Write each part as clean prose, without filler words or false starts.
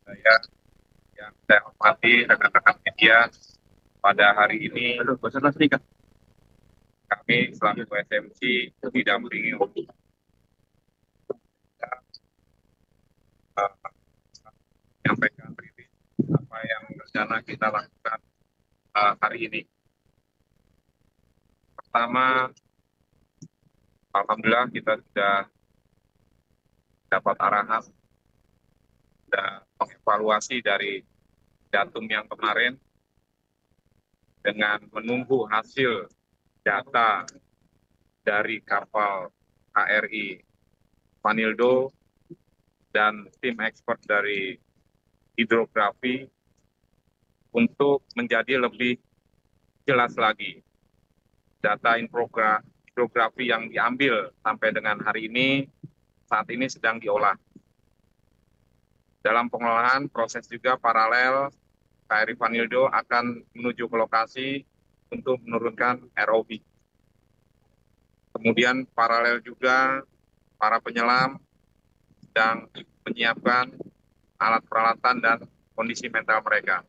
Saya yang saya hormati rekan-rekan media, pada hari ini kami selaku SMC didampingi untuk menyampaikan rilis apa yang rencana kita lakukan hari ini. Pertama, alhamdulillah kita sudah dapat arahan dan mengevaluasi dari datum yang kemarin dengan menunggu hasil data dari kapal KRI Vanildo dan tim expert dari hidrografi untuk menjadi lebih jelas lagi data hidrografi yang diambil sampai dengan hari ini saat ini sedang diolah. Dalam pengolahan proses juga paralel KRI Vanildo akan menuju ke lokasi untuk menurunkan ROV. Kemudian paralel juga para penyelam sedang menyiapkan alat peralatan dan kondisi mental mereka.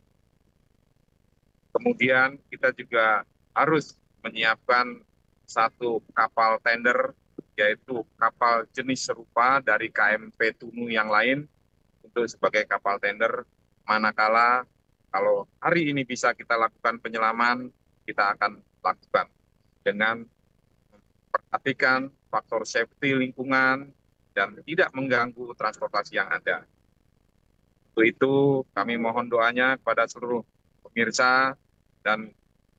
Kemudian kita juga harus menyiapkan satu kapal tender, yaitu kapal jenis serupa dari KMP Tunu yang lain untuk sebagai kapal tender, manakala kalau hari ini bisa kita lakukan penyelaman, kita akan lakukan dengan memperhatikan faktor safety lingkungan dan tidak mengganggu transportasi yang ada. Untuk itu kami mohon doanya kepada seluruh pemirsa dan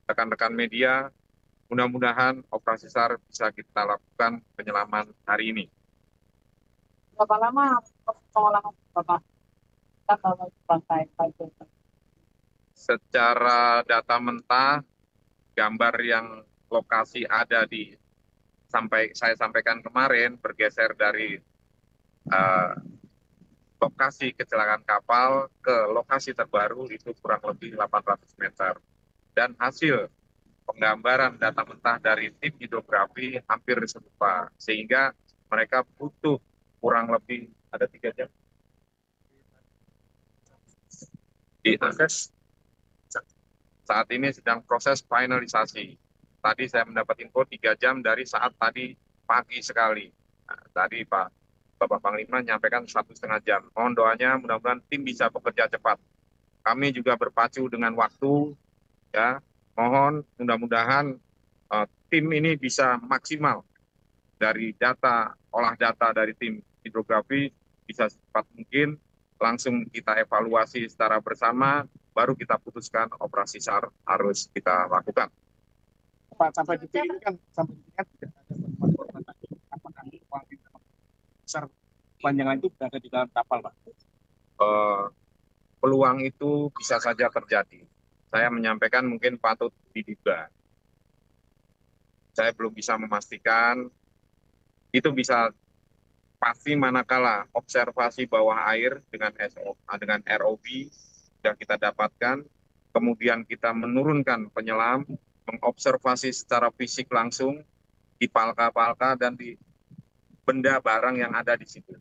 rekan-rekan media, mudah-mudahan operasi SAR bisa kita lakukan penyelaman hari ini. Berapa lama pengolahan Bapak? Secara data mentah, gambar yang lokasi ada di saya sampaikan kemarin bergeser dari lokasi kecelakaan kapal ke lokasi terbaru itu kurang lebih 800 meter. Dan hasil penggambaran data mentah dari tim hidrografi hampir serupa. Sehingga mereka butuh kurang lebih ada 3 jam. Di proses saat ini sedang proses finalisasi. Tadi saya mendapat info 3 jam dari saat tadi pagi sekali. Nah, tadi Bapak Panglima menyampaikan 1,5 jam. Mohon doanya mudah-mudahan tim bisa bekerja cepat. Kami juga berpacu dengan waktu, ya. Mohon mudah-mudahan tim ini bisa maksimal dari olah data dari tim hidrografi bisa secepat mungkin, langsung kita evaluasi secara bersama, baru kita putuskan operasi SAR harus kita lakukan. Pak, sampai detik ini kan tidak ada korban lagi. Apakah uang besar panjangan itu berada di dalam kapal, Pak? Peluang itu bisa saja terjadi. Saya menyampaikan mungkin patut diduga. Saya belum bisa memastikan. Itu bisa pasti manakala observasi bawah air dengan ROV sudah kita dapatkan, kemudian kita menurunkan penyelam, mengobservasi secara fisik langsung di palka-palka dan di benda barang yang ada di situ.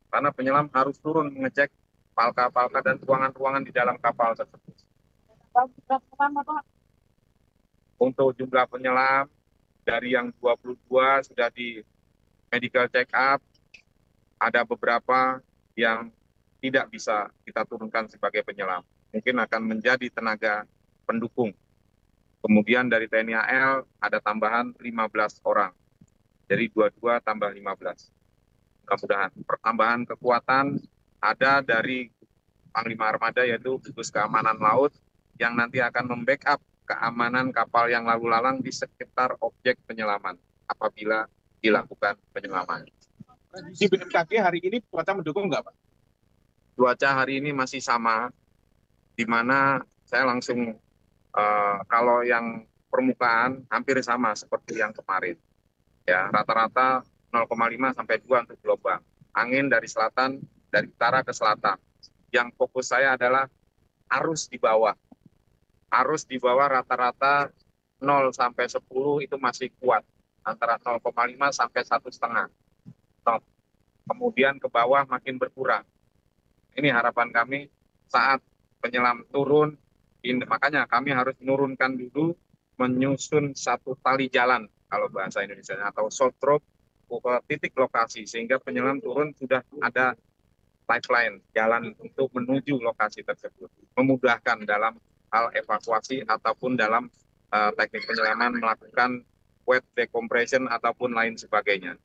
Karena penyelam harus turun mengecek palka-palka dan ruangan-ruangan di dalam kapal tersebut. Berapa lama Pak? Untuk jumlah penyelam dari yang 22 sudah di medical check up, ada beberapa yang tidak bisa kita turunkan sebagai penyelam. Mungkin akan menjadi tenaga pendukung. Kemudian dari TNI AL ada tambahan 15 orang. Jadi 22 tambah 15. Mudah-mudahan pertambahan kekuatan ada dari Panglima Armada yaitu Gugus Keamanan Laut yang nanti akan membackup keamanan kapal yang lalu lalang di sekitar objek penyelaman apabila dilakukan penyelaman. Di BMKG hari ini cuaca mendukung nggak Pak? Cuaca hari ini masih sama, di mana saya langsung kalau yang permukaan hampir sama seperti yang kemarin. Ya, rata-rata 0,5 sampai 2 untuk gelombang. Angin dari selatan, dari utara ke selatan. Yang fokus saya adalah arus di bawah. Arus di bawah rata-rata 0 sampai 10 itu masih kuat. Antara 0,5 sampai 1,5 knot. Kemudian ke bawah makin berkurang. Ini harapan kami saat penyelam turun, makanya kami harus menurunkan dulu, menyusun satu tali jalan kalau bahasa Indonesia atau short rope ke titik lokasi sehingga penyelam turun sudah ada lifeline jalan untuk menuju lokasi tersebut, memudahkan dalam hal evakuasi ataupun dalam teknik penyelaman melakukan wet decompression ataupun lain sebagainya.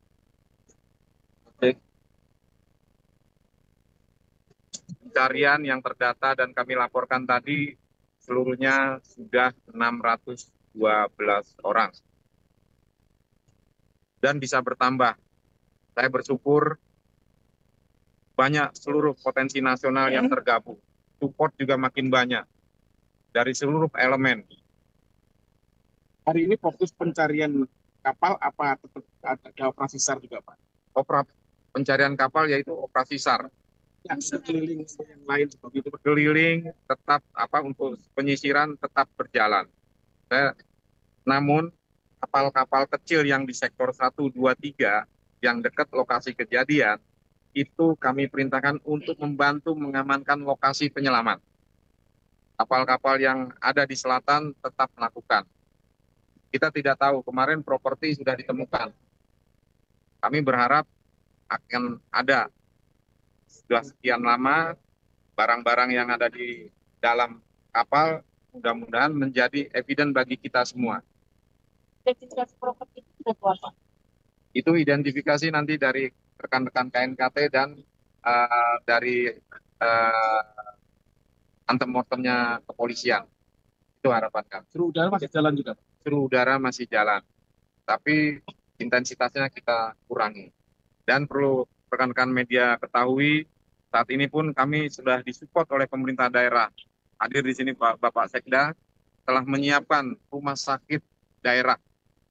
Pencarian yang terdata dan kami laporkan tadi seluruhnya sudah 612 orang. Dan bisa bertambah. Saya bersyukur banyak seluruh potensi nasional yang tergabung. Support juga makin banyak dari seluruh elemen. Hari ini fokus pencarian kapal apa tetap ada operasi SAR juga Pak? Pencarian kapal yaitu operasi SAR. Yang sekeliling yang lain seperti itu. Keliling tetap untuk penyisiran tetap berjalan. Namun kapal-kapal kecil yang di sektor 1, 2, 3 yang dekat lokasi kejadian itu kami perintahkan untuk membantu mengamankan lokasi penyelaman. Kapal-kapal yang ada di selatan tetap melakukan. Kita tidak tahu, kemarin properti sudah ditemukan. Kami berharap akan ada sudah sekian lama barang-barang yang ada di dalam kapal mudah-mudahan menjadi eviden bagi kita semua. Identifikasi properti itu sudah keluar Pak? Itu identifikasi nanti dari rekan-rekan KNKT dan dari antemortemnya kepolisian. Itu harapan kami. Seluruh udara masih jalan juga Pak? Seluruh udara masih jalan, tapi intensitasnya kita kurangi. Dan perlu rekan-rekan media ketahui, saat ini pun kami sudah disupport oleh pemerintah daerah. Hadir di sini Bapak Sekda telah menyiapkan rumah sakit daerah.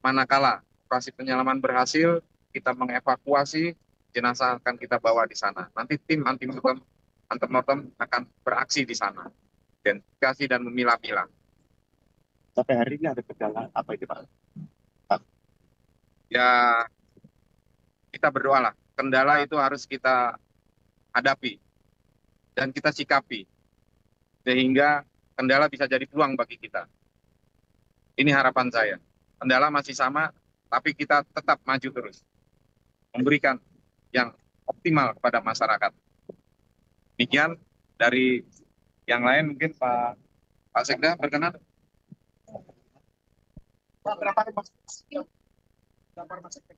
Manakala operasi penyelaman berhasil, kita mengevakuasi jenazah akan kita bawa di sana. Nanti tim antemortem akan beraksi di sana, identifikasi dan memilah-milah. Sampai hari ini ada kendala apa itu Pak? Ya, kita berdoalah. Kendala itu harus kita hadapi dan kita sikapi sehingga kendala bisa jadi peluang bagi kita. Ini harapan saya. Kendala masih sama, tapi kita tetap maju terus, memberikan yang optimal kepada masyarakat. Demikian dari yang lain mungkin Pak Sekda berkenan. Berapa rumah sakit? Berapa rumah sakit?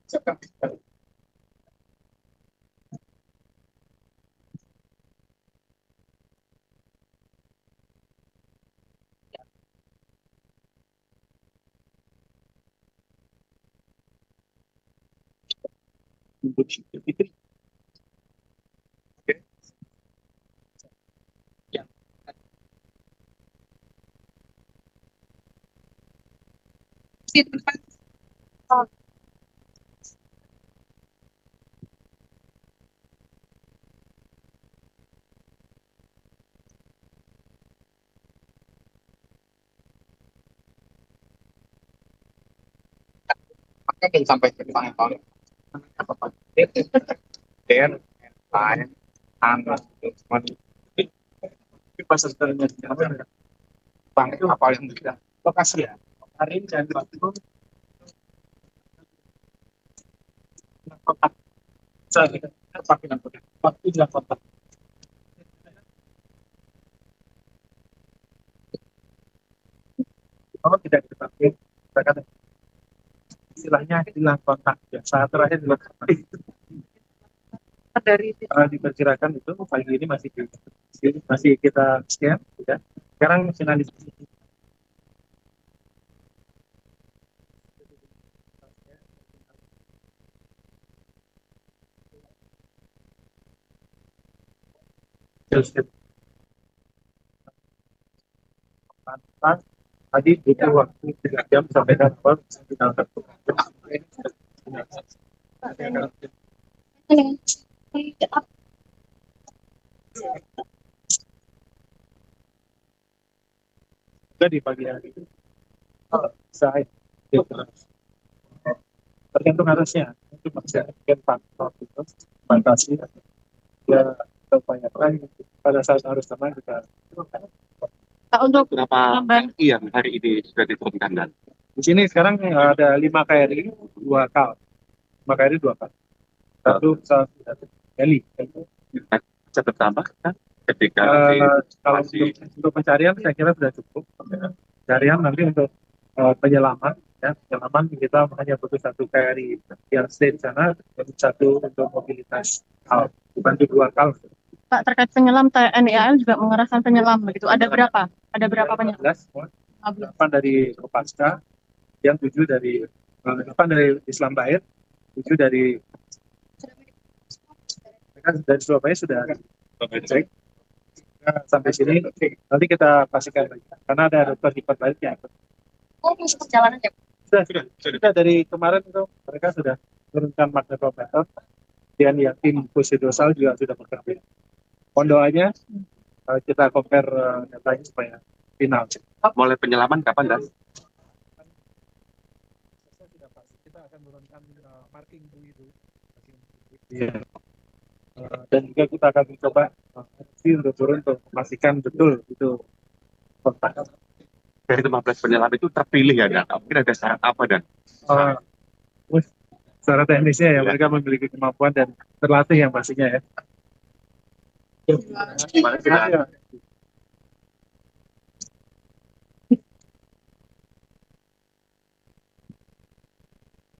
Itu ya. Maka sampai ke tahun apa Pak? Dan lain anak Pas sebenarnya di mana? Bang, itu kapal yang tidak Lokasi ya. Hari ini dan waktu kontak. Saya pakai kontak. Waktu tidak kontak. Kalau tidak dipakai, katakan istilahnya hilang kontak. Ya, saat terakhir hilang kontak. Dari Diperkirakan itu pagi ini masih kita scan, ya. Sekarang finalisasi. Tadi butuh waktu 3 jam sampai dapat kita juga di pagi hari itu saya tergantung arusnya itu masih ada faktor itu batasi ya kebanyakan pada saat arus tenang kita untuk Berapa lamban KRI yang hari ini sudah diturunkan dan di sini sekarang ada 5 KRI 2 kal 5 KRI 2 kal satu pesawat heli bisa bertambah kan ketika kalau untuk pencarian saya kira sudah cukup pencarian nanti untuk penyelaman ya penyelaman kita hanya butuh 1 KRI yang stay di sana dan 1 untuk mobilitas kal bukan 2 kal. Pak terkait penyelam TNI AL juga mengerahkan penyelam begitu. Ada berapa? Ada berapa penyelam? 8 dari Kopaska, yang 7 dari 8 dari Islam Bair, 7 dari dari Surabaya sudah cek. Nah, sampai sini nanti kita pastikan lagi karena ada dokter hiper baiknya. Oh, masih perjalanan ya? Sudah dari kemarin itu mereka sudah turunkan magnetometer dan yang tim pusidosal juga sudah bekerja. Mohon doanya kita compare datanya supaya final. mulai penyelaman kapan dan Sudah pasti kita akan menurunkan marking dulu itu. Iya. Dan juga kita akan mencoba untuk turun untuk memastikan betul itu kontak. dari 15 penyelam itu terpilih ya dan mungkin ada syarat apa dan Secara teknisnya ya mereka memiliki kemampuan dan terlatih yang pastinya ya. Terima kasih.